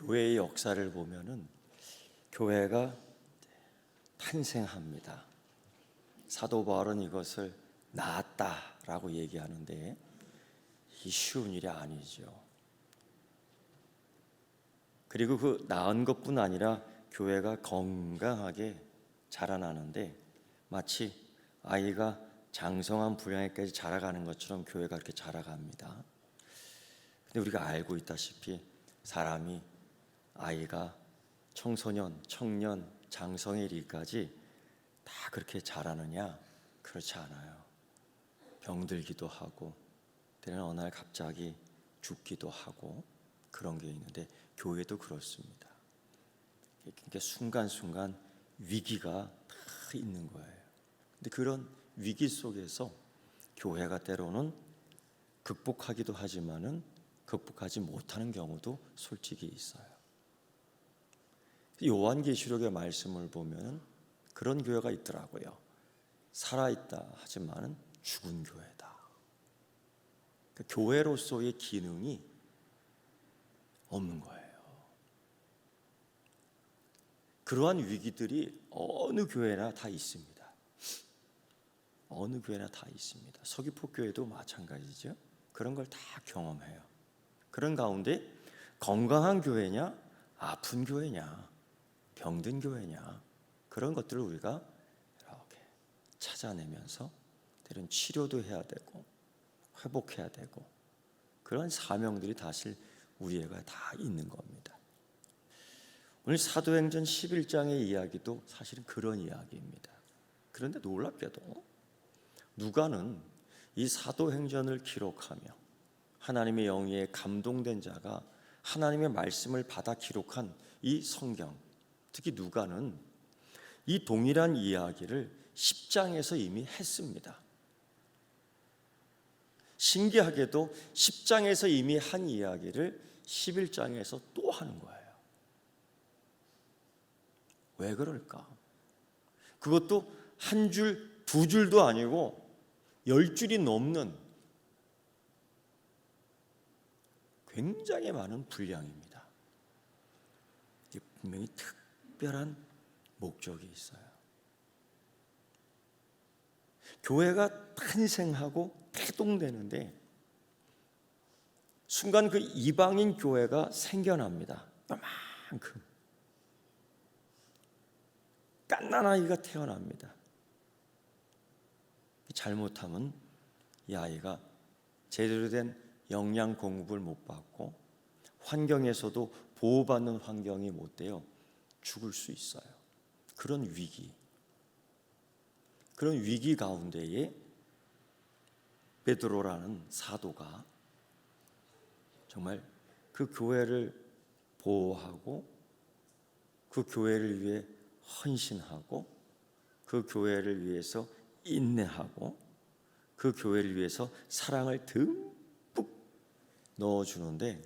교회의 역사를 보면은 교회가 탄생합니다. 사도 바울은 이것을 낳았다라고 얘기하는데 이 쉬운 일이 아니죠. 그리고 그 낳은 것뿐 아니라 교회가 건강하게 자라나는데 마치 아이가 장성한 부양에까지 자라가는 것처럼 교회가 그렇게 자라갑니다. 근데 우리가 알고 있다시피 사람이 아이가 청소년, 청년, 장성에 이르기까지 다 그렇게 자라느냐? 그렇지 않아요. 병들기도 하고 때로는 어느 날 갑자기 죽기도 하고 그런 게 있는데 교회도 그렇습니다. 그러니까 순간순간 위기가 다 있는 거예요. 근데 그런 위기 속에서 교회가 때로는 극복하기도 하지만은 극복하지 못하는 경우도 솔직히 있어요. 요한계시록의 말씀을 보면 그런 교회가 있더라고요. 살아있다 하지만은 죽은 교회다. 그러니까 교회로서의 기능이 없는 거예요. 그러한 위기들이 어느 교회나 다 있습니다. 어느 교회나 다 있습니다. 서귀포 교회도 마찬가지죠. 그런 걸 다 경험해요. 그런 가운데 건강한 교회냐, 아픈 교회냐, 병든 교회냐, 그런 것들을 우리가 이렇게 찾아내면서 때로는 치료도 해야 되고 회복해야 되고 그런 사명들이 사실 우리에게 다 있는 겁니다. 오늘 사도행전 11장의 이야기도 사실은 그런 이야기입니다. 그런데 놀랍게도 누가는 이 사도행전을 기록하며 하나님의 영에 감동된 자가 하나님의 말씀을 받아 기록한 이 성경, 특히 누가는 이 동일한 이야기를 10장에서 이미 했습니다. 신기하게도 10장에서 이미 한 이야기를 11장에서 또 하는 거예요. 왜 그럴까? 그것도 한 줄, 두 줄도 아니고 10줄이 넘는 굉장히 많은 분량입니다. 분명히 특별한 목적이 있어요. 교회가 탄생하고 태동되는데 순간 그 이방인 교회가 생겨납니다. 요만큼 갓난아이가 태어납니다. 잘못하면 이 아이가 제대로 된 영양 공급을 못 받고 환경에서도 보호받는 환경이 못 되어 죽을 수 있어요. 그런 위기 가운데에 베드로라는 사도가 정말 그 교회를 보호하고 그 교회를 위해 헌신하고 그 교회를 위해서 인내하고 그 교회를 위해서 사랑을 듬뿍 넣어주는데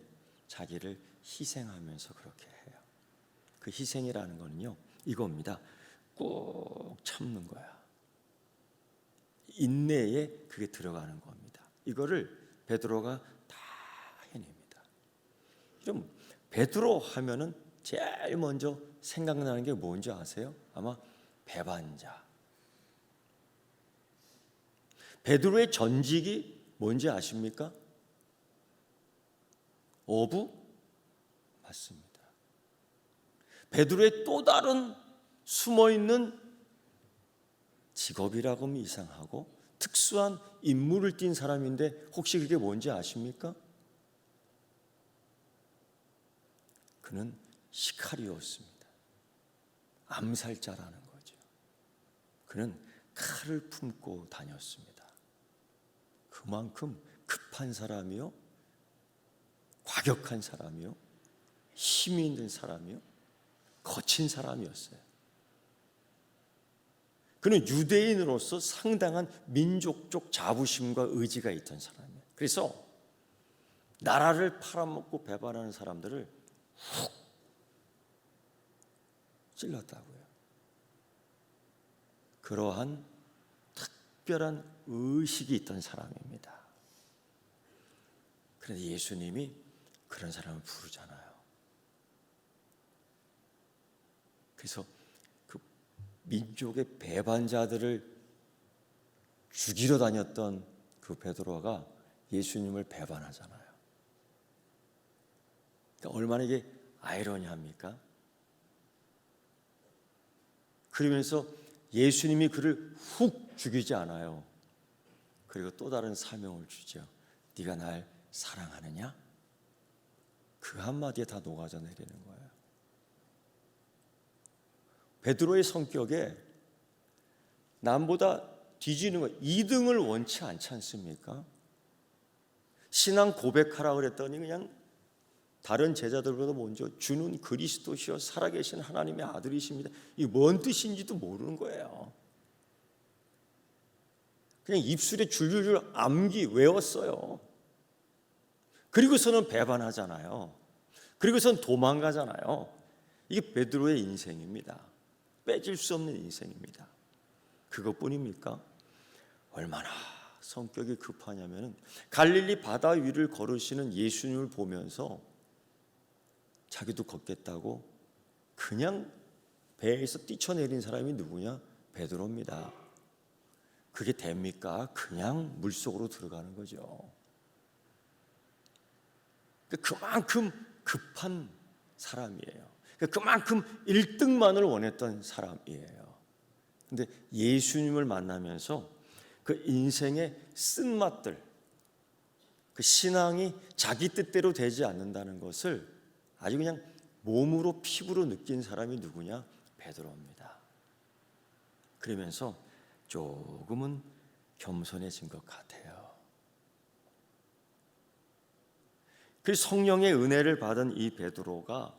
자기를 희생하면서 그렇게 해요. 그 희생이라는 거는요 이겁니다. 꾹 참는 거야. 인내에 그게 들어가는 겁니다. 이거를 베드로가 다 해냅니다. 그럼 베드로 하면은 제일 먼저 생각나는 게 뭔지 아세요? 아마 배반자. 베드로의 전직이 뭔지 아십니까? 어부? 맞습니다. 베드로의 또 다른 숨어있는 직업이라고 하면 이상하고 특수한 임무를 띈 사람인데 혹시 그게 뭔지 아십니까? 그는 시카리오였습니다. 암살자라는 거죠. 그는 칼을 품고 다녔습니다. 그만큼 급한 사람이요, 과격한 사람이요, 힘이 있는 사람이요, 거친 사람이었어요. 그는 유대인으로서 상당한 민족적 자부심과 의지가 있던 사람이에요. 그래서 나라를 팔아먹고 배반하는 사람들을 훅 찔렀다고요. 그러한 특별한 의식이 있던 사람입니다. 그런데 예수님이 그런 사람을 부르잖아요. 그래서 그 민족의 배반자들을 죽이러 다녔던 그 베드로가 예수님을 배반하잖아요. 그러니까 얼마나 이게 아이러니합니까? 그러면서 예수님이 그를 훅 죽이지 않아요. 그리고 또 다른 사명을 주죠. 네가 날 사랑하느냐? 그 한마디에 다 녹아져 내리는 거예요. 베드로의 성격에 남보다 뒤지는 거 2등을 원치 않지 않습니까? 신앙 고백하라 그랬더니 그냥 다른 제자들보다 먼저 주는 그리스도시요 살아계신 하나님의 아들이십니다. 이게 뭔 뜻인지도 모르는 거예요. 그냥 입술에 줄줄줄 암기 외웠어요. 그리고서는 배반하잖아요. 그리고서는 도망가잖아요. 이게 베드로의 인생입니다. 빼질 수 없는 인생입니다. 그것뿐입니까? 얼마나 성격이 급하냐면 갈릴리 바다 위를 걸으시는 예수님을 보면서 자기도 걷겠다고 그냥 배에서 뛰쳐내린 사람이 누구냐? 베드로입니다. 그게 됩니까? 그냥 물속으로 들어가는 거죠. 그만큼 급한 사람이에요. 그만큼 1등만을 원했던 사람이에요. 근데 예수님을 만나면서 그 인생의 쓴맛들, 그 신앙이 자기 뜻대로 되지 않는다는 것을 아주 그냥 몸으로 피부로 느낀 사람이 누구냐? 베드로입니다. 그러면서 조금은 겸손해진 것 같아요. 그 성령의 은혜를 받은 이 베드로가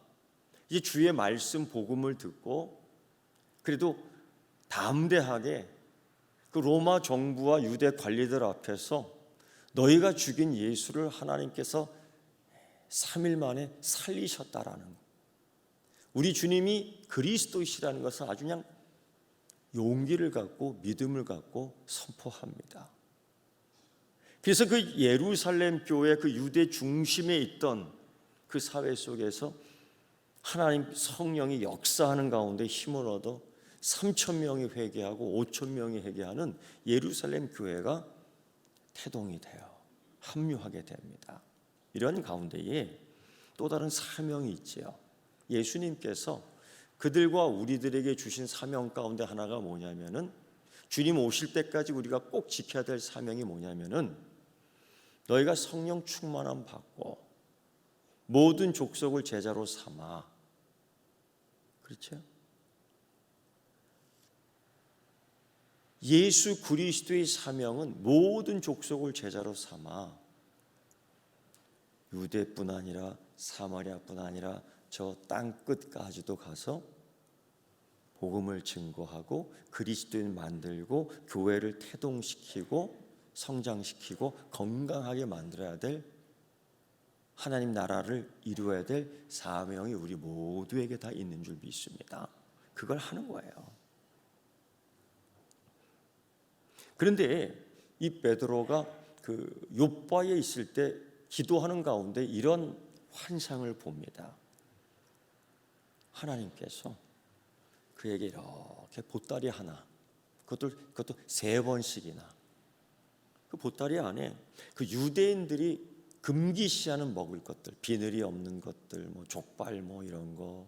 이 주의 말씀 복음을 듣고 그래도 담대하게 그 로마 정부와 유대 관리들 앞에서 너희가 죽인 예수를 하나님께서 3일 만에 살리셨다라는 것, 우리 주님이 그리스도이시라는 것을 아주 그냥 용기를 갖고 믿음을 갖고 선포합니다. 그래서 그 예루살렘 교회 그 유대 중심에 있던 그 사회 속에서 하나님 성령이 역사하는 가운데 힘을 얻어 3,000명이 회개하고 5,000명이 회개하는 예루살렘 교회가 태동이 돼요. 합류하게 됩니다. 이런 가운데에 또 다른 사명이 있지요. 예수님께서 그들과 우리들에게 주신 사명 가운데 하나가 뭐냐면은 주님 오실 때까지 우리가 꼭 지켜야 될 사명이 뭐냐면은 너희가 성령 충만함 받고 모든 족속을 제자로 삼아. 그렇죠? 예수 그리스도의 사명은 모든 족속을 제자로 삼아 유대뿐 아니라 사마리아뿐 아니라 저 땅 끝까지도 가서 복음을 증거하고 그리스도인 만들고 교회를 태동시키고 성장시키고 건강하게 만들어야 될 하나님 나라를 이루어야 될 사명이 우리 모두에게 다 있는 줄 믿습니다. 그걸 하는 거예요. 그런데 이 베드로가 그 욥바에 있을 때 기도하는 가운데 이런 환상을 봅니다. 하나님께서 그에게 이렇게 보따리 하나, 그것도 3번씩이나 그 보따리 안에 그 유대인들이 금기시하는 먹을 것들, 비늘이 없는 것들, 뭐 족발 뭐 이런 거,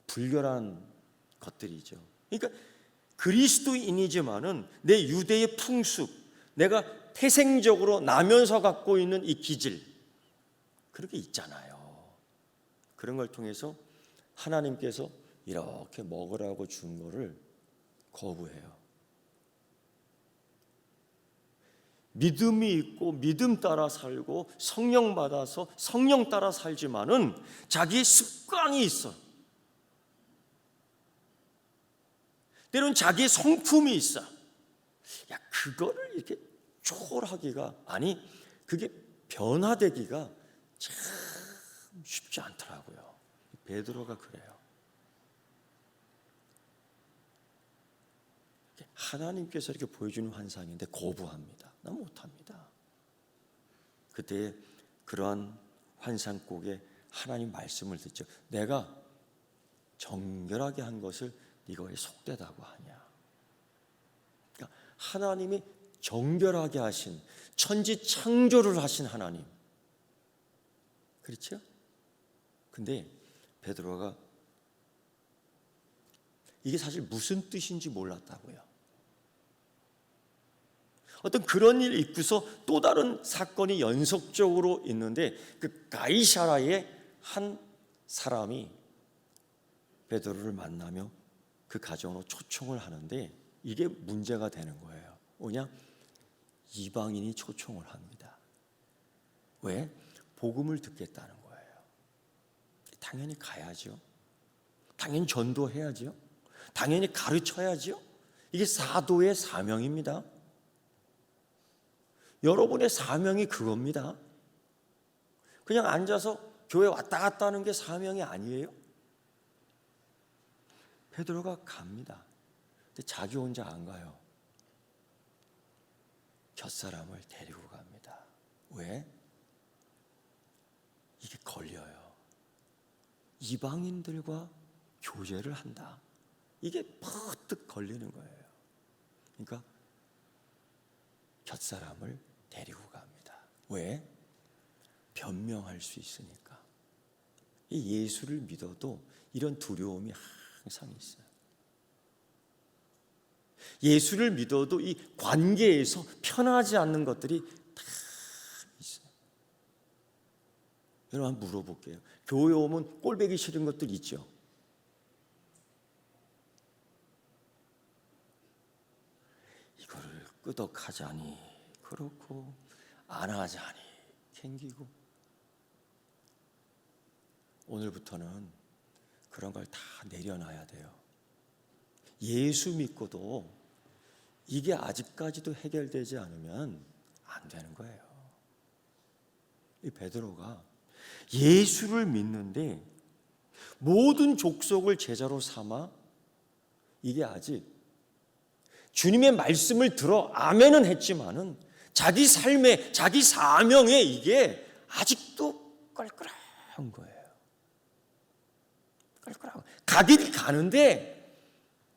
불결한 것들이죠. 그러니까 그리스도인이지만은 내 유대의 풍습, 내가 태생적으로 나면서 갖고 있는 이 기질, 그렇게 있잖아요. 그런 걸 통해서 하나님께서 이렇게 먹으라고 준 거를 거부해요. 믿음이 있고 믿음 따라 살고 성령 받아서 성령 따라 살지만은 자기의 습관이 있어. 때로는 자기의 성품이 있어. 야, 그거를 이렇게 초월하기가, 아니 그게 변화되기가 참 쉽지 않더라고요. 베드로가 그래요. 하나님께서 이렇게 보여주는 환상인데 거부합니다. 나 못합니다. 그때 그러한 환상곡에 하나님 말씀을 듣죠. 내가 정결하게 한 것을 네가 왜 속되다고 하냐. 그러니까 하나님이 정결하게 하신, 천지 창조를 하신 하나님, 그렇죠? 근데 베드로가 이게 사실 무슨 뜻인지 몰랐다고요. 어떤 그런 일 있고서 또 다른 사건이 연속적으로 있는데, 그 가이사라의 한 사람이 베드로를 만나며 그 가정으로 초청을 하는데, 이게 문제가 되는 거예요. 뭐냐? 이방인이 초청을 합니다. 왜? 복음을 듣겠다는 거예요. 당연히 가야죠. 당연히 전도해야죠. 당연히 가르쳐야죠. 이게 사도의 사명입니다. 여러분의 사명이 그겁니다. 그냥 앉아서 교회 왔다 갔다 하는 게 사명이 아니에요. 베드로가 갑니다. 근데 자기 혼자 안 가요. 곁사람을 데리고 갑니다. 왜? 이게 걸려요. 이방인들과 교제를 한다. 이게 퍼뜩 걸리는 거예요. 그러니까 곁사람을 데리고 갑니다. 왜? 변명할 수 있으니까. 이 예수를 믿어도 이런 두려움이 항상 있어요. 예수를 믿어도 이 관계에서 편하지 않는 것들이 다 있어요. 여러분 한번 물어볼게요. 교회 오면 꼴보기 싫은 것들 있죠? 이거를 끄덕하자니 그렇고 안 하자니 캥기고. 오늘부터는 그런 걸 다 내려놔야 돼요. 예수 믿고도 이게 아직까지도 해결되지 않으면 안 되는 거예요. 이 베드로가 예수를 믿는데 모든 족속을 제자로 삼아 이게 아직 주님의 말씀을 들어 아멘은 했지만은 자기 삶에, 자기 사명에 이게 아직도 껄끄러운 거예요. 껄끄러워. 가긴 가는데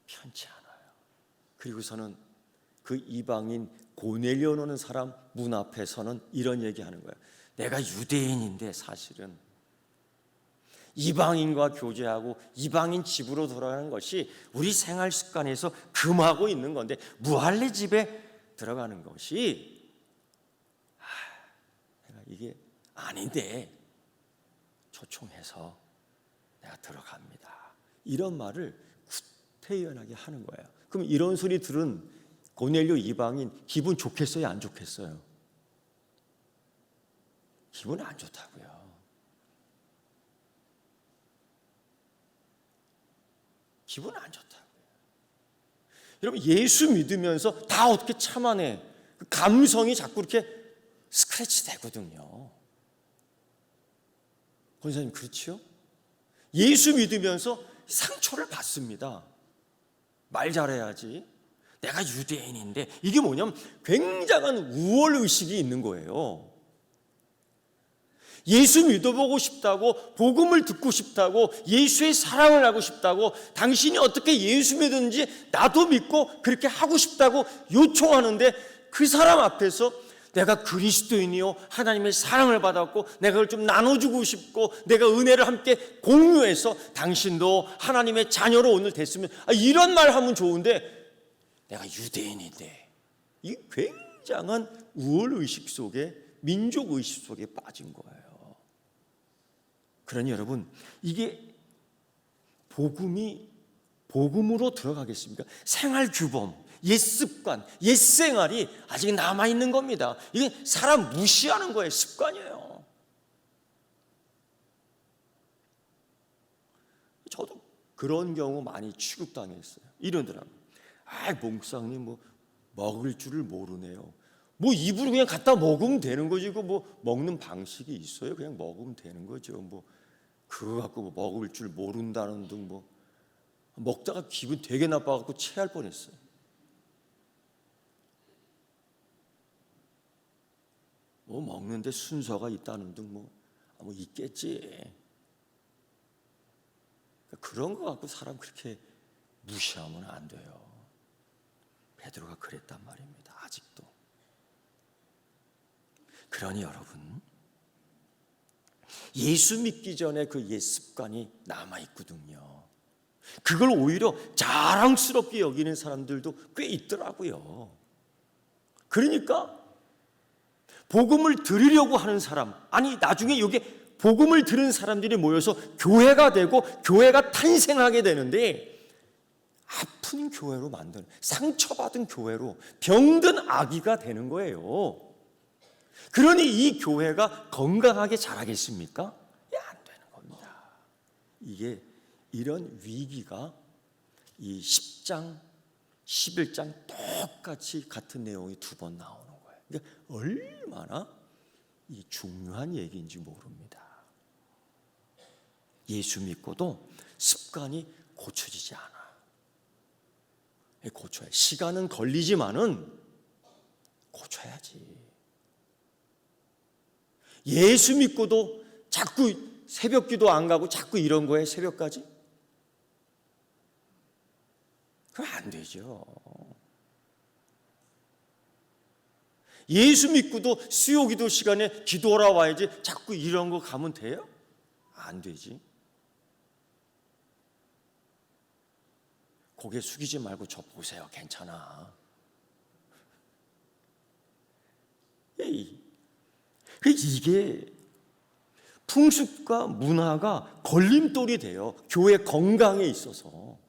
편치 않아요. 그리고서는 그 이방인 고넬료라는 사람 문 앞에서는 이런 얘기하는 거예요. 내가 유대인인데 사실은 이방인과 교제하고 이방인 집으로 돌아가는 것이 우리 생활 습관에서 금하고 있는 건데 무할례 집에 들어가는 것이 내가 이게 아닌데 초청해서 내가 들어갑니다. 이런 말을 구태연하게 하는 거예요. 그럼 이런 소리 들은 고넬료 이방인 기분 좋겠어요? 안 좋겠어요? 기분 안 좋다고요. 기분 안 좋다고요. 여러분 예수 믿으면서 다 어떻게 참아내? 그 감성이 자꾸 이렇게 스크래치 되거든요. 권사님 그렇죠? 예수 믿으면서 상처를 받습니다. 말 잘해야지. 내가 유대인인데 이게 뭐냐면 굉장한 우월의식이 있는 거예요. 예수 믿어보고 싶다고, 복음을 듣고 싶다고, 예수의 사랑을 하고 싶다고, 당신이 어떻게 예수 믿는지 나도 믿고 그렇게 하고 싶다고 요청하는데 그 사람 앞에서 내가 그리스도인이요 하나님의 사랑을 받았고 내가 그걸 좀 나눠주고 싶고 내가 은혜를 함께 공유해서 당신도 하나님의 자녀로 오늘 됐으면 이런 말 하면 좋은데 내가 유대인인데 이 굉장한 우월의식 속에 민족의식 속에 빠진 거예요. 그러니 여러분 이게 복음으로 들어가겠습니까? 생활규범, 옛습관, 옛생활이 아직 남아있는 겁니다. 이게 사람 무시하는 거예요. 습관이에요. 저도 그런 경우 많이 취급당했어요. 이런 사람 목사님 먹을 줄을 모르네요. 입으로 그냥 갖다 먹으면 되는 거지. 먹는 방식이 있어요. 그냥 먹으면 되는 거죠. 그거 갖고 먹을 줄 모른다는 등 먹다가 기분 되게 나빠갖고 체할 뻔했어요. 먹는데 순서가 있다는 등 있겠지. 그런 거 갖고 사람 그렇게 무시하면 안 돼요. 베드로가 그랬단 말입니다. 아직도. 그러니 여러분, 예수 믿기 전에 그 옛 습관이 남아있거든요. 그걸 오히려 자랑스럽게 여기는 사람들도 꽤 있더라고요. 그러니까 복음을 들으려고 하는 사람, 아니 나중에 이게 복음을 들은 사람들이 모여서 교회가 되고 교회가 탄생하게 되는데, 아픈 교회로 만드는, 상처받은 교회로, 병든 아기가 되는 거예요. 그러니 이 교회가 건강하게 자라겠습니까? 안 되는 겁니다. 이게 이런 위기가 이 10장, 11장 똑같이 같은 내용이 두 번 나오는 거예요. 그러니까 얼마나 이 중요한 얘기인지 모릅니다. 예수 믿고도 습관이 고쳐지지 않아. 고쳐야, 시간은 걸리지만은 고쳐야지. 예수 믿고도 자꾸 새벽 기도 안 가고 자꾸 이런 거에 새벽까지? 그럼 안 되죠. 예수 믿고도 수요 기도 시간에 기도하러 와야지 자꾸 이런 거 가면 돼요? 안 되지. 고개 숙이지 말고 저 보세요. 괜찮아. 이게 풍습과 문화가 걸림돌이 돼요. 교회 건강에 있어서.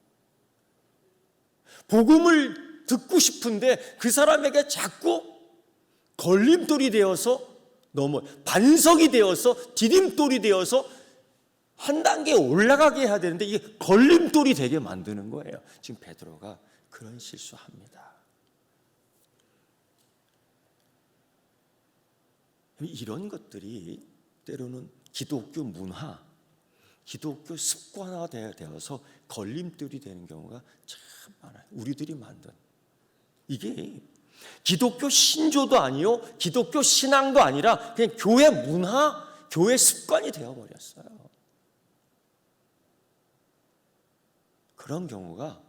복음을 듣고 싶은데 그 사람에게 자꾸 걸림돌이 되어서 반석이 되어서 디딤돌이 되어서 한 단계 올라가게 해야 되는데 이게 걸림돌이 되게 만드는 거예요. 지금 베드로가 그런 실수합니다. 이런 것들이 때로는 기독교 문화, 기독교 습관화되어서 걸림돌이 되는 경우가 참 많아요. 우리들이 만든. 이게 기독교 신조도 아니요, 기독교 신앙도 아니라 그냥 교회 문화, 교회 습관이 되어버렸어요. 그런 경우가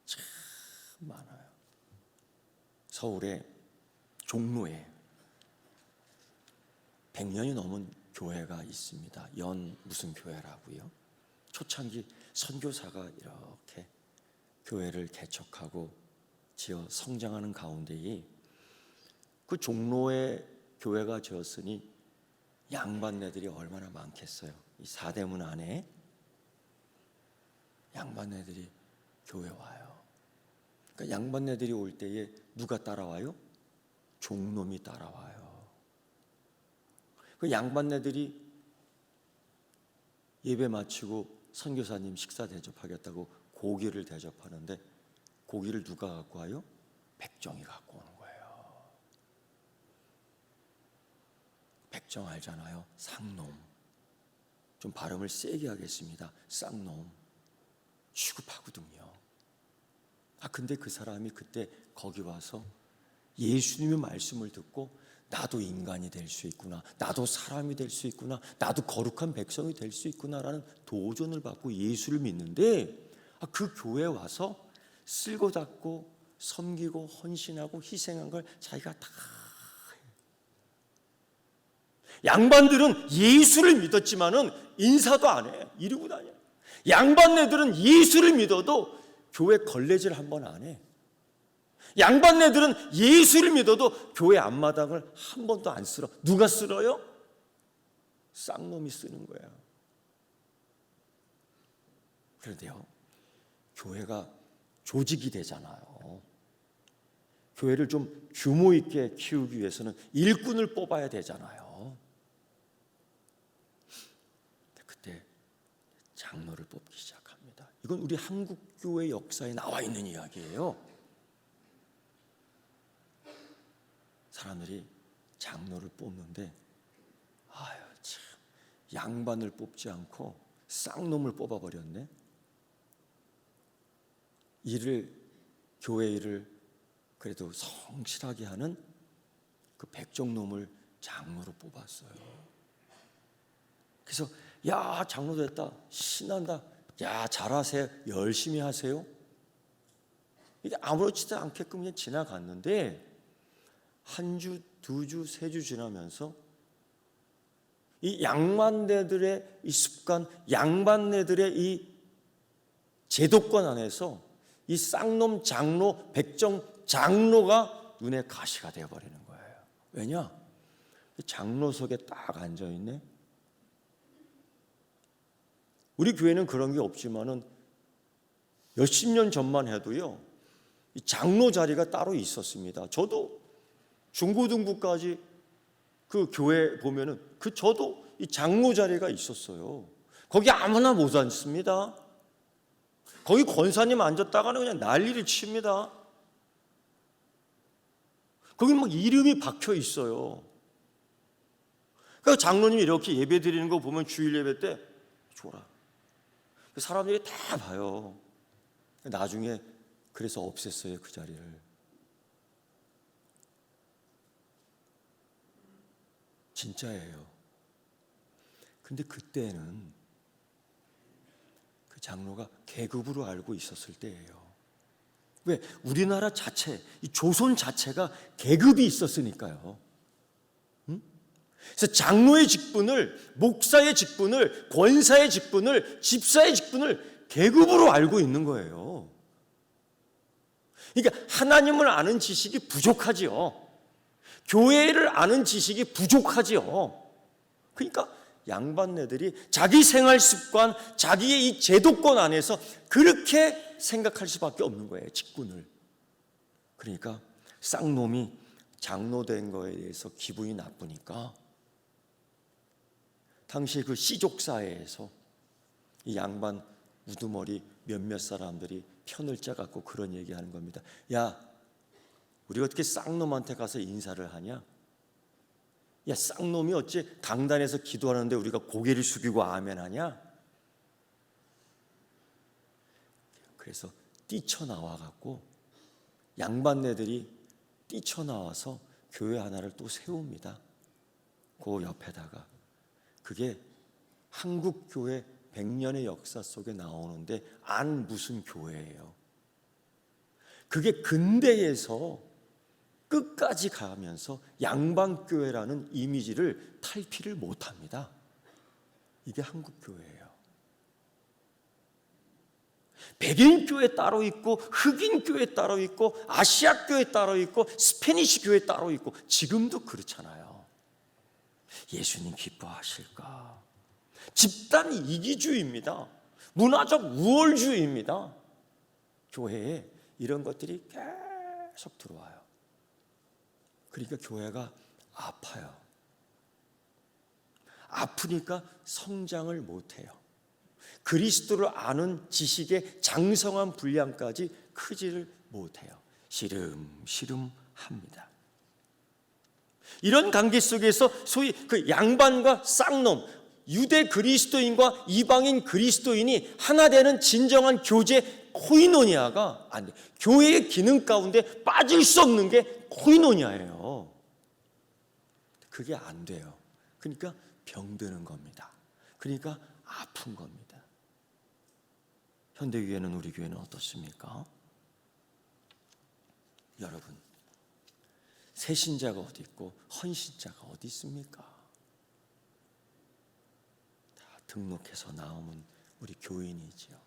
참 많아요. 서울의 종로에 100년이 넘은 교회가 있습니다. 연 무슨 교회라고요. 초창기 선교사가 이렇게 교회를 개척하고 지어 성장하는 가운데에 그 종로에 교회가 지었으니 양반네들이 얼마나 많겠어요. 이 사대문 안에 양반네들이 교회 와요. 그러니까 양반네들이 올 때에 누가 따라와요? 종놈이 따라와요. 그 양반네들이 예배 마치고 선교사님 식사 대접하겠다고 고기를 대접하는데 고기를 누가 갖고 와요? 백정이 갖고 오는 거예요. 백정 알잖아요. 쌍놈. 좀 발음을 세게 하겠습니다. 쌍놈. 취급하거든요. 근데 그 사람이 그때 거기 와서 예수님의 말씀을 듣고 나도 인간이 될 수 있구나, 나도 사람이 될 수 있구나, 나도 거룩한 백성이 될 수 있구나라는 도전을 받고 예수를 믿는데, 그 교회에 와서 쓸고 닦고 섬기고 헌신하고 희생한 걸 자기가 다 해요. 양반들은 예수를 믿었지만은 인사도 안 해. 이러고 다녀. 양반네들은 예수를 믿어도 교회 걸레질 한 번 안 해. 양반네들은 예수를 믿어도 교회 앞마당을 한 번도 안 쓸어. 누가 쓸어요? 쌍놈이 쓰는 거야. 그런데요, 교회가 조직이 되잖아요. 교회를 좀 규모 있게 키우기 위해서는 일꾼을 뽑아야 되잖아요. 그때 장로를 뽑기 시작합니다. 이건 우리 한국 교회 역사에 나와 있는 이야기예요. 사람들이 장로를 뽑는데 참, 양반을 뽑지 않고 쌍놈을 뽑아버렸네. 교회 일을 그래도 성실하게 하는 그 백정놈을 장로로 뽑았어요. 그래서 야, 장로 됐다. 신난다. 야, 잘하세요. 열심히 하세요. 이게 아무렇지도 않게끔 그냥 지나갔는데 한 주, 두 주, 세 주 지나면서 이 양반네들의 이 습관, 양반네들의 이 제도권 안에서 이 쌍놈 장로, 백정 장로가 눈에 가시가 되어버리는 거예요. 왜냐? 장로석에 딱 앉아있네. 우리 교회는 그런 게 없지만은 몇십 년 전만 해도요, 이 장로 자리가 따로 있었습니다. 저도 중고등부까지 그 교회 보면은 저도 이 장로 자리가 있었어요. 거기 아무나 못 앉습니다. 거기 권사님 앉았다가는 그냥 난리를 칩니다. 거기 막 이름이 박혀 있어요. 그러니까 장로님이 이렇게 예배 드리는 거 보면 주일 예배 때 줘라. 사람들이 다 봐요. 나중에 그래서 없앴어요, 그 자리를. 진짜예요. 근데 그때는 그 장로가 계급으로 알고 있었을 때예요. 왜? 우리나라 자체, 이 조선 자체가 계급이 있었으니까요. 그래서 장로의 직분을, 목사의 직분을, 권사의 직분을, 집사의 직분을 계급으로 알고 있는 거예요. 그러니까 하나님을 아는 지식이 부족하지요. 교회를 아는 지식이 부족하지요. 그러니까 양반네들이 자기 생활 습관, 자기의 이 제도권 안에서 그렇게 생각할 수밖에 없는 거예요, 직분을. 그러니까 쌍놈이 장로된 거에 대해서 기분이 나쁘니까 당시 그 시족사회에서 이 양반 우두머리 몇몇 사람들이 편을 짜갖고 그런 얘기하는 겁니다. 야, 우리가 어떻게 쌍놈한테 가서 인사를 하냐? 야, 쌍놈이 어찌 강단에서 기도하는데 우리가 고개를 숙이고 아멘 하냐? 그래서 뛰쳐나와갖고 양반네들이 뛰쳐나와서 교회 하나를 또 세웁니다. 그 옆에다가. 그게 한국 교회 100년의 역사 속에 나오는데 안 무슨 교회예요. 그게 근대에서 끝까지 가면서 양반교회라는 이미지를 탈피를 못합니다. 이게 한국교회예요. 백인교회 따로 있고 흑인교회 따로 있고 아시아교회 따로 있고 스페니쉬교회 따로 있고 지금도 그렇잖아요. 예수님 기뻐하실까? 집단 이기주의입니다. 문화적 우월주의입니다. 교회에 이런 것들이 계속 들어와요. 그러니까 교회가 아파요. 아프니까 성장을 못해요. 그리스도를 아는 지식의 장성한 분량까지 크지를 못해요. 시름시름합니다. 이런 관계 속에서 소위 그 양반과 쌍놈, 유대 그리스도인과 이방인 그리스도인이 하나 되는 진정한 교제 코이노니아가 안 돼. 교회의 기능 가운데 빠질 수 없는 게 코이노니아예요. 그게 안 돼요. 그러니까 병드는 겁니다. 그러니까 아픈 겁니다. 현대교회는, 우리 교회는 어떻습니까? 여러분, 새신자가 어디 있고 헌신자가 어디 있습니까? 다 등록해서 나오면 우리 교인이지요.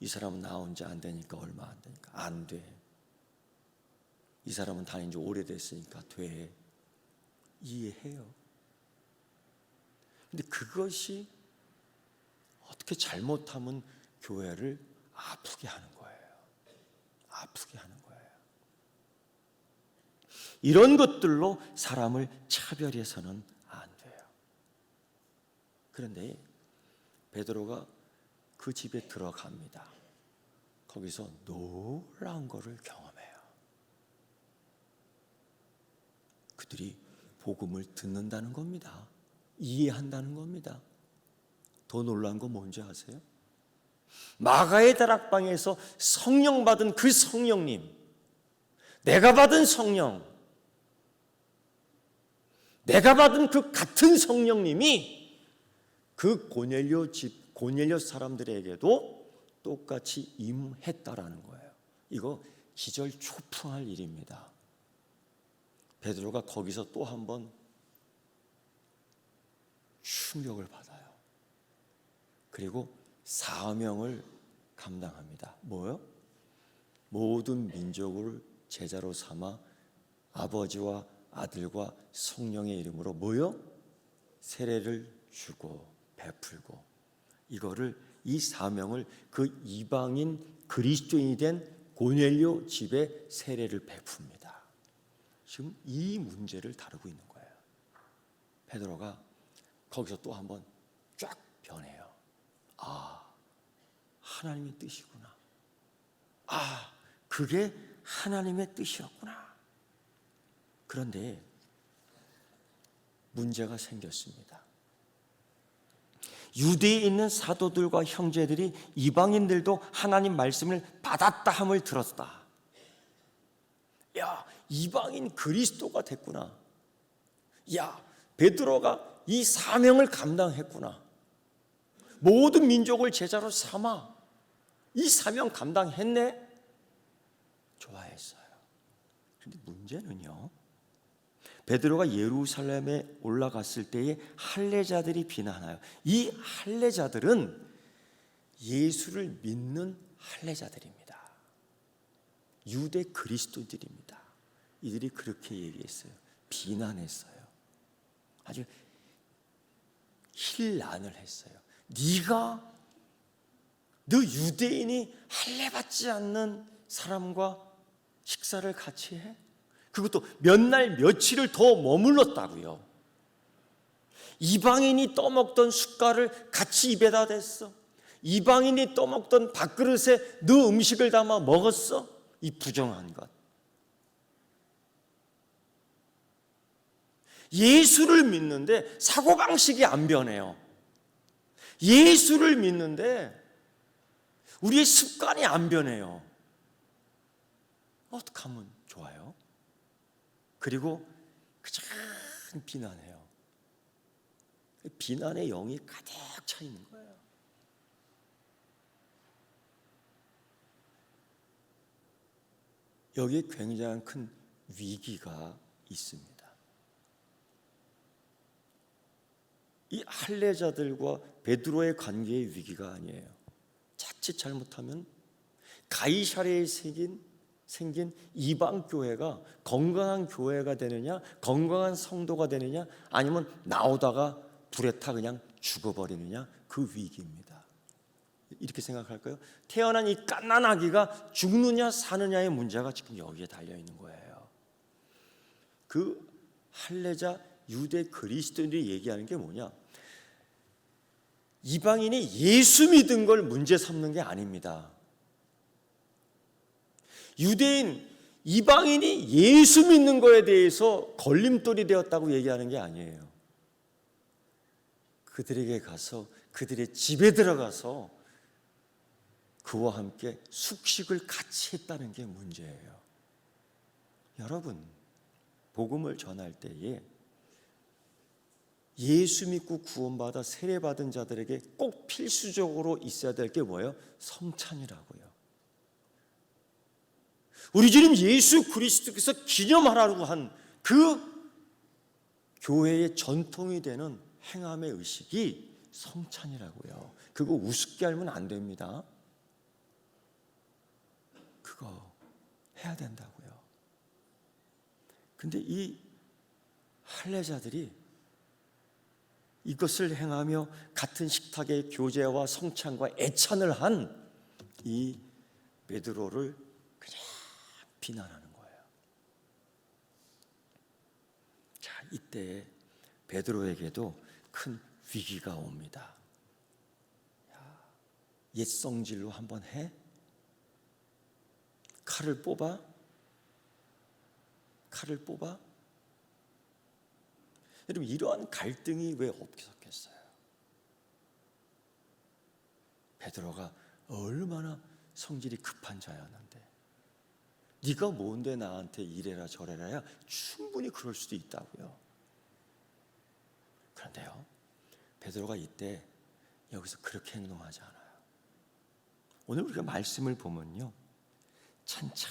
이 사람은 나온 지 안 되니까 얼마 안 되니까 안 돼. 이 사람은 다닌 지 오래됐으니까 돼. 이해해요. 근데 그것이 어떻게 잘못하면 교회를 아프게 하는 거예요. 아프게 하는 거예요. 이런 것들로 사람을 차별해서는 안 돼요. 그런데 베드로가 그 집에 들어갑니다. 거기서 놀라운 것을 경험해요. 그들이 복음을 듣는다는 겁니다. 이해한다는 겁니다. 더 놀라운 건 뭔지 아세요? 마가의 다락방에서 성령 받은 그 성령님, 내가 받은 성령, 내가 받은 그 같은 성령님이 그 고넬료 사람들에게도 똑같이 임했다라는 거예요. 이거 기절초풍할 일입니다. 베드로가 거기서 또 한 번 충격을 받아요. 그리고 사명을 감당합니다. 뭐요? 모든 민족을 제자로 삼아 아버지와 아들과 성령의 이름으로 뭐요? 세례를 주고 베풀고, 이거를, 이 사명을 그 이방인 그리스도인이 된 고넬료 집에 세례를 베풉니다. 지금 이 문제를 다루고 있는 거예요. 베드로가 거기서 또 한번 쫙 변해요. 아, 하나님의 뜻이구나. 아, 그게 하나님의 뜻이었구나. 그런데 문제가 생겼습니다. 유대에 있는 사도들과 형제들이 이방인들도 하나님 말씀을 받았다 함을 들었다. 야, 이방인 그리스도가 됐구나. 야, 베드로가 이 사명을 감당했구나. 모든 민족을 제자로 삼아 이 사명 감당했네. 좋아했어요. 그런데 문제는요, 베드로가 예루살렘에 올라갔을 때에 할례자들이 비난하여, 이 할례자들은 예수를 믿는 할례자들입니다. 유대 그리스도들입니다. 이들이 그렇게 얘기했어요. 비난했어요. 아주 힐난을 했어요. 너 유대인이 할례 받지 않는 사람과 식사를 같이 해? 그것도 몇 날 며칠을 더 머물렀다고요. 이방인이 떠먹던 숟갈을 같이 입에다 댔어. 이방인이 떠먹던 밥그릇에 너 음식을 담아 먹었어? 이 부정한 것. 예수를 믿는데 사고방식이 안 변해요. 예수를 믿는데 우리의 습관이 안 변해요. 어떻게 하면 좋아요? 그리고 그저 비난해요. 비난의 영이 가득 차 있는 거예요. 여기에 굉장히 큰 위기가 있습니다. 이 할례자들과 베드로의 관계의 위기가 아니에요. 자칫 잘못하면 가이사랴에 생긴 이방 교회가 건강한 교회가 되느냐, 건강한 성도가 되느냐, 아니면 나오다가 불에 타 그냥 죽어버리느냐, 그 위기입니다. 이렇게 생각할까요? 태어난 이 갓난아기가 죽느냐 사느냐의 문제가 지금 여기에 달려 있는 거예요. 그 할례자 유대 그리스도인들이 얘기하는 게 뭐냐? 이방인이 예수 믿은 걸 문제 삼는 게 아닙니다. 유대인, 이방인이 예수 믿는 거에 대해서 걸림돌이 되었다고 얘기하는 게 아니에요. 그들에게 가서, 그들의 집에 들어가서 그와 함께 숙식을 같이 했다는 게 문제예요. 여러분, 복음을 전할 때에 예수 믿고 구원받아 세례받은 자들에게 꼭 필수적으로 있어야 될 게 뭐예요? 성찬이라고요. 우리 주님 예수 그리스도께서 기념하라고 한 그 교회의 전통이 되는 행함의 의식이 성찬이라고요. 그거 우습게 알면 안 됩니다. 그거 해야 된다고요. 근데 이 할례자들이 이것을 행하며 같은 식탁의 교제와 성찬과 애찬을 한 이 베드로를 그냥 비난하는 거예요. 자, 이때 베드로에게도 큰 위기가 옵니다. 옛 성질로 한번 해? 칼을 뽑아? 여러분, 이러한 갈등이 왜 없었겠어요? 베드로가 얼마나 성질이 급한 자였는데, 네가 뭔데 나한테 이래라 저래라야 충분히 그럴 수도 있다고요. 베드로가 이때 여기서 그렇게 행동하지 않아요. 오늘 우리가 말씀을 보면요, 천천히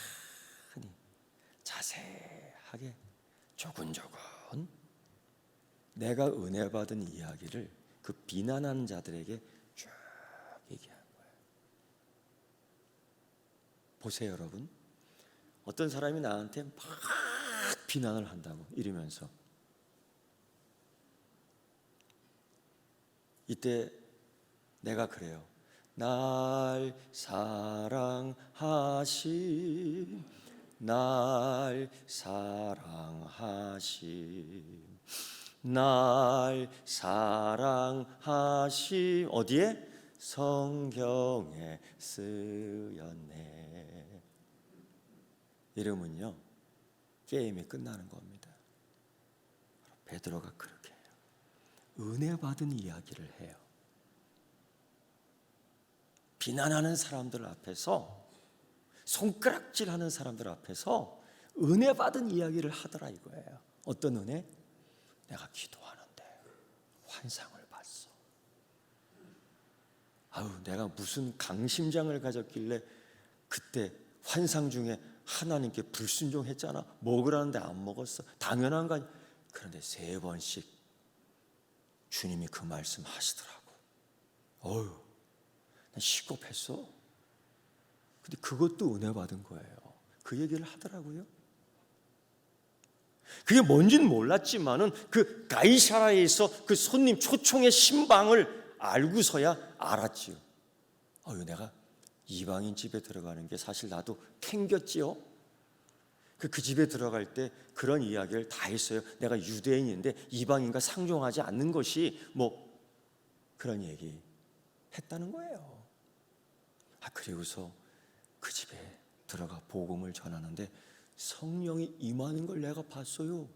자세하게 조근조근 내가 은혜 받은 이야기를 그 비난하는 자들에게 쭉 얘기하는 거예요. 보세요, 여러분. 어떤 사람이 나한테 막 비난을 한다고 이러면서, 이때 내가 그래요. 날 사랑하신, 날 사랑하신, 날 사랑하신, 어디에? 성경에 쓰였네. 이러면요, 게임이 끝나는 겁니다. 베드로가 그렇게 해요. 은혜 받은 이야기를 해요. 비난하는 사람들 앞에서, 손가락질하는 사람들 앞에서 은혜 받은 이야기를 하더라 이거예요. 어떤 은혜? 내가 기도하는데 환상을 봤어. 내가 무슨 강심장을 가졌길래 그때 환상 중에 하나님께 불순종했잖아. 먹으라는데 안 먹었어. 당연한 거 아니야. 그런데 3번씩 주님이 그 말씀 하시더라고. 난 시겁했어. 근데 그것도 은혜 받은 거예요. 그 얘기를 하더라고요. 그게 뭔지는 몰랐지만은 그 가이사라에서 그 손님 초청의 신방을 알고서야 알았지요. 내가 이방인 집에 들어가는 게 사실 나도 캥겼지요. 그 집에 들어갈 때 그런 이야기를 다 했어요. 내가 유대인인데 이방인과 상종하지 않는 것이 그런 얘기 했다는 거예요. 그리고서 그 집에 들어가 복음을 전하는데 성령이 임하는 걸 내가 봤어요.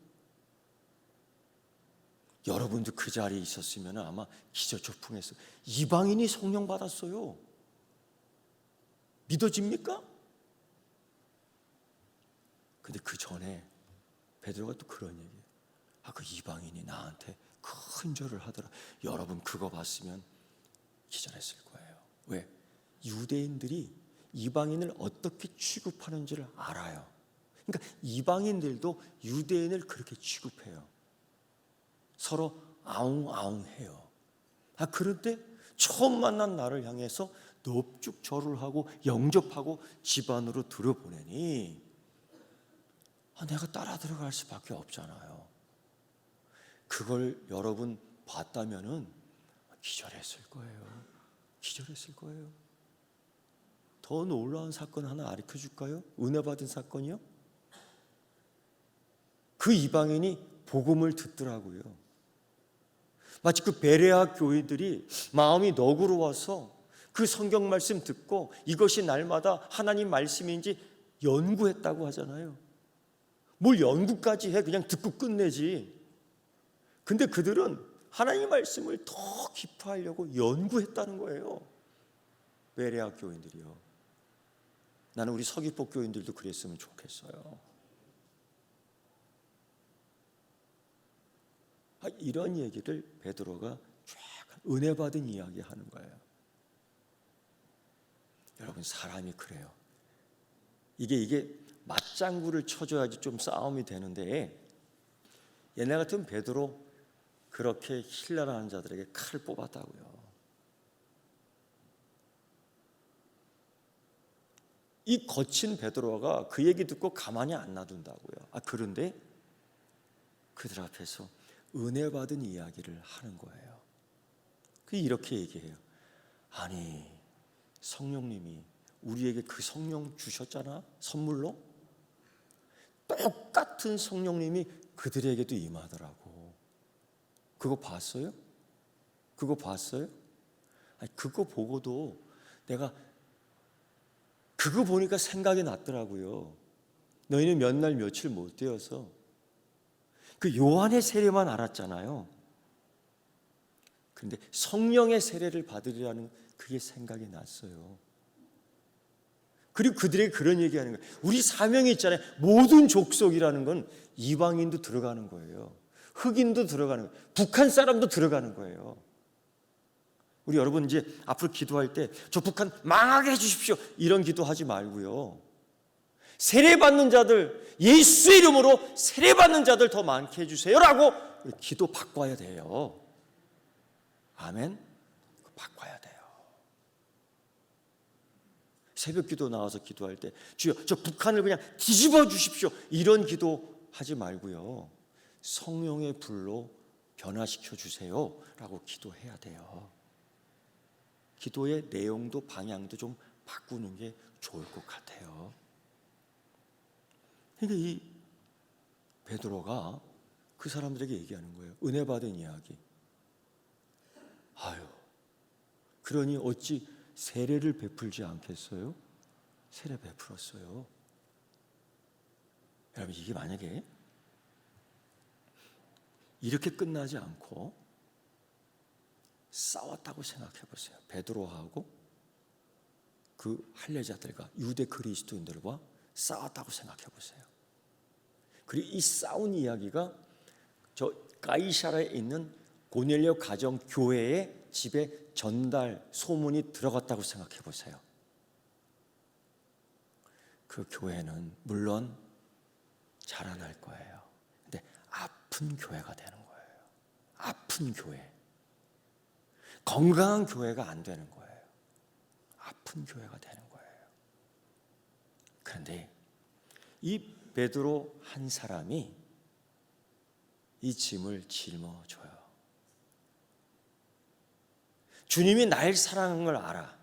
여러분도 그 자리에 있었으면 아마 기저초풍했어요. 이방인이 성령 받았어요. 믿어집니까? 근데 그 전에 베드로가 또 그런 얘기예요. 그 이방인이 나한테 큰 절을 하더라. 여러분 그거 봤으면 기절했을 거예요. 왜? 유대인들이 이방인을 어떻게 취급하는지를 알아요. 그러니까 이방인들도 유대인을 그렇게 취급해요. 서로 아웅아웅해요. 그런데 처음 만난 나를 향해서 넙죽 절을 하고 영접하고 집 안으로 들여보내니 내가 따라 들어갈 수밖에 없잖아요. 그걸 여러분 봤다면은 기절했을 거예요. 기절했을 거예요. 더 놀라운 사건 하나 알려줄까요? 은혜 받은 사건이요. 그 이방인이 복음을 듣더라고요. 마치 그 베레아 교회들이 마음이 너그러워서 그 성경 말씀 듣고 이것이 날마다 하나님 말씀인지 연구했다고 하잖아요. 뭘 연구까지 해? 그냥 듣고 끝내지. 근데 그들은 하나님 말씀을 더 깊어하려고 연구했다는 거예요. 베레아 교인들이요. 나는 우리 서귀포 교인들도 그랬으면 좋겠어요. 이런 얘기를 베드로가 쫙 은혜 받은 이야기 하는 거예요. 여러분 사람이 그래요. 이게 맞장구를 쳐줘야지 좀 싸움이 되는데 옛날 같은 베드로 그렇게 힐난하는 자들에게 칼을 뽑았다고요. 이 거친 베드로가 그 얘기 듣고 가만히 안 놔둔다고요. 그런데 그들 앞에서 은혜 받은 이야기를 하는 거예요. 이렇게 얘기해요. 아니 성령님이 우리에게 그 성령 주셨잖아. 선물로. 똑같은 성령님이 그들에게도 임하더라고. 그거 봤어요? 그거 봤어요? 그거 보고도 내가 그거 보니까 생각이 났더라고요. 너희는 몇 날 며칠 못 되어서 그 요한의 세례만 알았잖아요. 그런데 성령의 세례를 받으리라는 그게 생각이 났어요. 그리고 그들에게 그런 얘기하는 거예요. 우리 사명이 있잖아요. 모든 족속이라는 건 이방인도 들어가는 거예요. 흑인도 들어가는 거예요. 북한 사람도 들어가는 거예요. 우리 여러분 이제 앞으로 기도할 때 저 북한 망하게 해주십시오 이런 기도하지 말고요. 세례받는 자들, 예수의 이름으로 세례받는 자들 더 많게 해주세요라고 기도 바꿔야 돼요. 아멘. 바꿔야 돼요. 새벽 기도 나와서 기도할 때 주여 저 북한을 그냥 뒤집어 주십시오 이런 기도 하지 말고요. 성령의 불로 변화시켜 주세요 라고 기도해야 돼요. 기도의 내용도 방향도 좀 바꾸는 게 좋을 것 같아요. 그러니까 이 베드로가 그 사람들에게 얘기하는 거예요. 은혜 받은 이야기. 아유, 그러니 어찌 세례를 베풀지 않겠어요? 세례 베풀었어요. 여러분, 이게 만약에 이렇게 끝나지 않고 싸웠다고 생각해 보세요. 베드로하고 그 할례자들과 유대 그리스도인들과 싸웠다고 생각해 보세요. 그리고 이 싸운 이야기가 저 가이사라에 있는 고넬료 가정 교회의 집에 전달 소문이 들어갔다고 생각해 보세요. 그 교회는 물론 자라날 거예요. 근데 아픈 교회가 되는 거예요. 아픈 교회. 건강한 교회가 안 되는 거예요. 아픈 교회가 되는 거예요. 그런데 이 베드로 한 사람이 이 짐을 짊어져요. 주님이 날 사랑하는 걸 알아.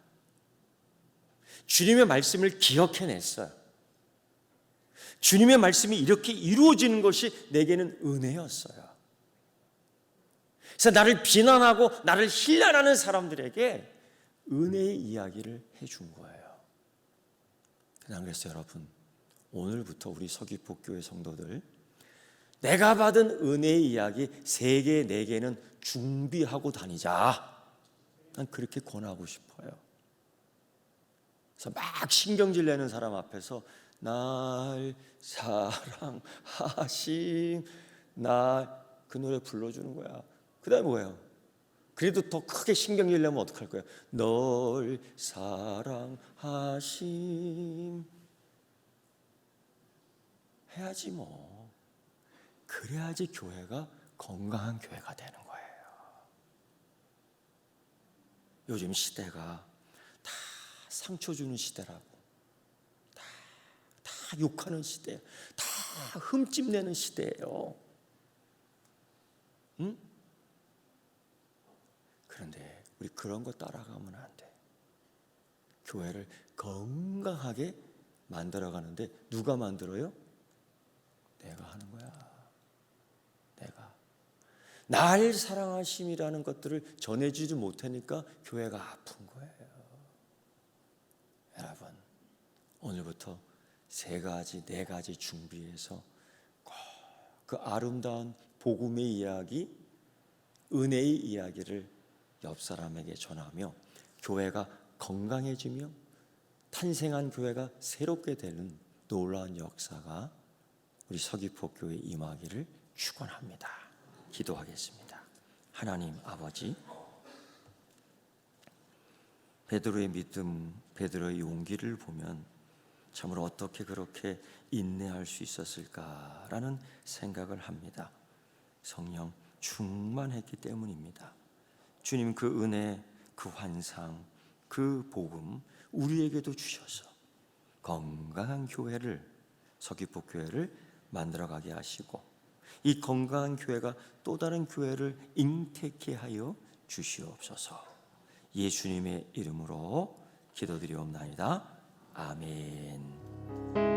주님의 말씀을 기억해냈어요. 주님의 말씀이 이렇게 이루어지는 것이 내게는 은혜였어요. 그래서 나를 비난하고 나를 힐난하는 사람들에게 은혜의 이야기를 해준 거예요. 그래서 여러분, 오늘부터 우리 서귀포교회 성도들 내가 받은 은혜의 이야기 3개, 4개는 준비하고 다니자. 난 그렇게 권하고 싶어요. 그래서 막 신경질 내는 사람 앞에서 날 사랑하신 날 그 노래 불러주는 거야. 그 다음에 뭐예요? 그래도 더 크게 신경질 내면 어떡할 거예요? 널 사랑하심 해야지 뭐. 그래야지 교회가 건강한 교회가 되는 거예요. 요즘 시대가 다 상처 주는 시대라고, 다 욕하는 시대예요. 다 흠집 내는 시대예요. 응? 그런데 우리 그런 거 따라가면 안 돼. 교회를 건강하게 만들어가는데 누가 만들어요? 내가 하는 거야. 내가. 날 사랑하심이라는 것들을 전해주지 못하니까 교회가 아픈 거예요. 여러분, 오늘부터 3가지, 4가지 준비해서 꼭 그 아름다운 복음의 이야기, 은혜의 이야기를 옆 사람에게 전하며 교회가 건강해지며 탄생한 교회가 새롭게 되는 놀라운 역사가 우리 서귀포교회에 임하기를 축원합니다. 기도하겠습니다. 하나님 아버지, 베드로의 믿음, 베드로의 용기를 보면 참으로 어떻게 그렇게 인내할 수 있었을까라는 생각을 합니다. 성령 충만했기 때문입니다. 주님, 그 은혜, 그 환상, 그 복음 우리에게도 주셔서 건강한 교회를, 서귀포교회를 만들어가게 하시고 이 건강한 교회가 또 다른 교회를 잉태케 하여 주시옵소서. 예수님의 이름으로 기도드리옵나이다. 아멘.